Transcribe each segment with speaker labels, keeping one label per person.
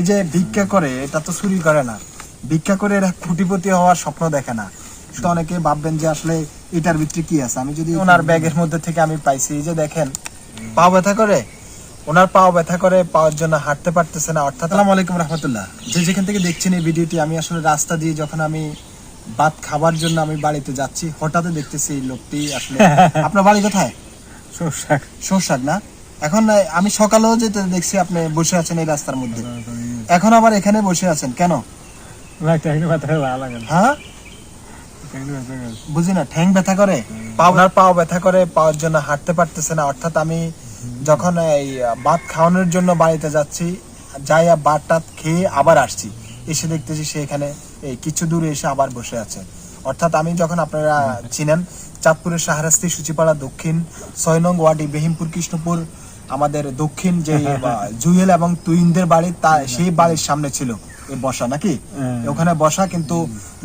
Speaker 1: যে ভিক্ষা করে এটা তো চুরি করে না, ভিক্ষা করে এরা কোটিপতি হওয়ার স্বপ্ন দেখে না। তো অনেকে ভাববেন যে আসলে এটার ভিতরে কি আছে। আমি যদি ওনার ব্যাগের মধ্যে থেকে আমি পাইছি, এই যে দেখেন পাও ব্যথা করে, ওনার পাও ব্যথা করে, পাওয়ার জন্য হাঁটতে পারতেছে না। অর্থাৎ আসসালামু আলাইকুম রাহমাতুল্লাহ, যে যেখান থেকে দেখছেন এই ভিডিওটি, আমি আসলে রাস্তা দিয়ে যখন আমি ভাত খাবার জন্য আমি বাড়িতে যাচ্ছি, হঠাৎ দেখতেছি এই লোকটি আসলে আপনার বাড়ি কোথায়? শোরশাক না? এখন আমি সকালেও যেতে দেখছি আপনি বসে আছেন এই রাস্তার মধ্যে, এখন আবার এখানে বসে আছেন কেন? হ্যাঁ বুঝি না, ঠ্যাং ব্যথা করে, ওনার পাও ব্যথা করে, পাওয়ার জন্য হাঁটতে পারতেছে না। অর্থাৎ আমি যখন এই ভাত খাওয়ানোর জন্য বাড়িতে যাচ্ছি, যাই ভাতটা খেয়ে আবার আসছি, এসে দেখতেছি সে এখানে এই কিছু দূরে এসে আবার বসে আছে। অর্থাৎ আমি যখন, আপনারা চিনেন চাঁদপুরের শাহরাস্তি সূচিপাড়া দক্ষিণ 6 নং ওয়ার্ড ইব্রাহিমপুর কৃষ্ণপুর, আমাদের দক্ষিণ যে জুয়েল এবং তুইনদের বাড়ি, তা সেই বাড়ির সামনে ছিল এই বসা নাকি, ওখানে বসা। কিন্তু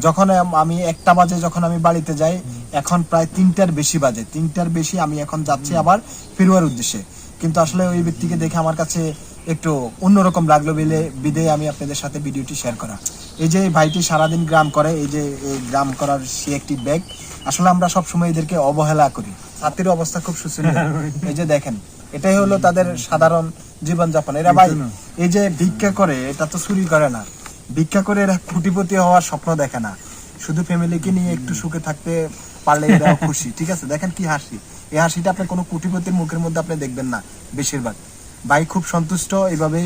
Speaker 1: যখন আমি 1টা বাজে যখন আমি বাড়িতে যাই, এখন প্রায় 3টার বেশি বাজে, 3টার বেশি আমি এখন যাচ্ছি আবার ফেরুয়ার উদ্দেশ্যে। কিন্তু আসলে ওই ব্যক্তিকে দেখে আমার কাছে একটু অন্যরকম লাগলো বিদে আমি আপনাদের সাথে ভিডিওটি শেয়ার করা। এই যে ভাইটি সারাদিন গ্রাম করে, এই যে গ্রাম করার সে একটি ব্যাগ। আসলে আমরা সবসময় এদেরকে অবহেলা করি, ছাত্রীর অবস্থা খুব সুশীল। এই যে দেখেন, এটাই হলো তাদের সাধারণ জীবনযাপন। এরা ভাই এই যে ভিক্ষা করে এটা তো চুরি করে না, ভিক্ষা করে এরা কোটিপতি হওয়ার স্বপ্ন দেখে না, শুধু ফ্যামিলিকে নিয়ে একটু সুখে থাকতে পারলে এরা খুশি। ঠিক আছে, দেখেন কি হাসি, এই হাসিটা আপনি কোনো কোটিপতির মুখের মধ্যে আপনি দেখবেন না বেশিরভাগ। ভাই খুব সন্তুষ্ট এইভাবে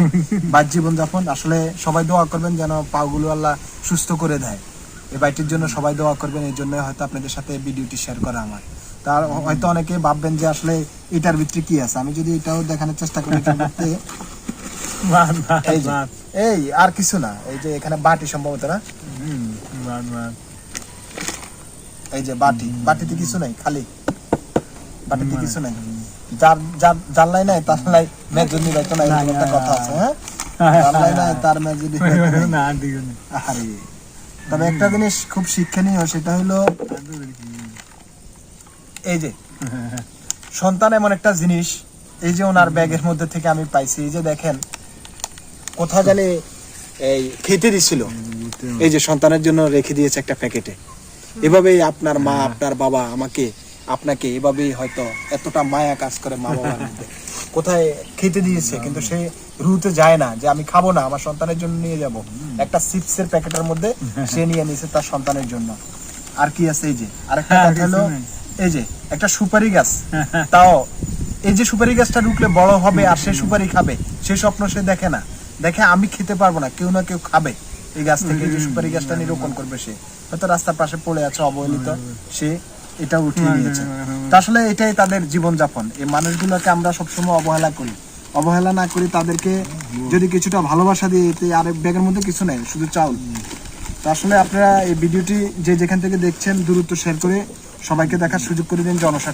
Speaker 1: বাদ জীবনযাপন। আসলে সবাই দোয়া করবেন যেন পাগুলো আল্লাহ সুস্থ করে দেয়। এই ভাইটির জন্য সবাই দোয়া করবেন, এই জন্য হয়তো আপনাদের সাথে ভিডিওটি শেয়ার করা আমার। তার হয়তো অনেকে ভাববেন যে আসলে এটার ভিতরে কি আছে। আমি যদি এটাও দেখানোর চেষ্টা করি, এই আর কিছু না, এই যে এখানে বাটি সম্ভবত না, এই যে বাটিতে কিছু নাই, খালি বাটিতে কিছু নাই। যার যার জানলাই নাই তার লাই মেজুনি বাইতো না, এরকম একটা কথা আছে। হ্যাঁ, জানলাই নাই তার মেজুনি না। আরে তবে একটা জিনিস খুব শিক্ষণীয়, সেটা হলো এই যে সন্তান এমন একটা জিনিস। এই যে ওনার ব্যাগের মধ্যে থেকে আমি পাইছি, এই যে দেখেন কোথা জানি এই খেতে দিছিল, এই যে সন্তানের জন্য রেখে দিয়েছে একটা প্যাকেটে। এভাবেই আপনার মা, আপনার বাবা আমাকে আপনাকে এভাবেই হয়তো এতটা মায়া কাজ করে মা বাবার মধ্যে, কোথায় খেতে দিয়েছে, কিন্তু সে রুতে যায় না যে আমি খাবো না, আমার সন্তানের জন্য নিয়ে যাব। একটা চিপসের প্যাকেটের মধ্যে সে নিয়ে নিয়েছে তার সন্তানের জন্য। আর কি আছে, এই যে আরেকটা কথা হলো, এই যে একটা সুপারি গাছ, তাও এই যে সুপারি গাছটা ঢুকলে বড় হবে আর সে সুপারি খাবে, সে স্বপ্ন সে দেখে না। দেখে আমি খেতে পারবো না, কেউ না কেউ খাবে এই গাছ থেকে, যে সুপারি গাছটা নিরূপণ করবে। সে হয়তো রাস্তার পাশে পড়ে আছে অবহেলিত, সে এটা উঠিয়ে নিয়েছে। তা আসলে এটাই তাদের জীবনযাপন। এই মানুষগুলোকে আমরা সবসময় অবহেলা করি, অবহেলা না করি তাদেরকে যদি কিছুটা ভালোবাসা দিয়ে, আর ব্যাগের মধ্যে কিছু নেই, শুধু চাউল। তো আসলে আপনারা এই ভিডিওটি যে যেখান থেকে দেখছেন দ্রুত শেয়ার করে সবাইকে দেখার সুযোগ করে দিন, জনস্বার্থে।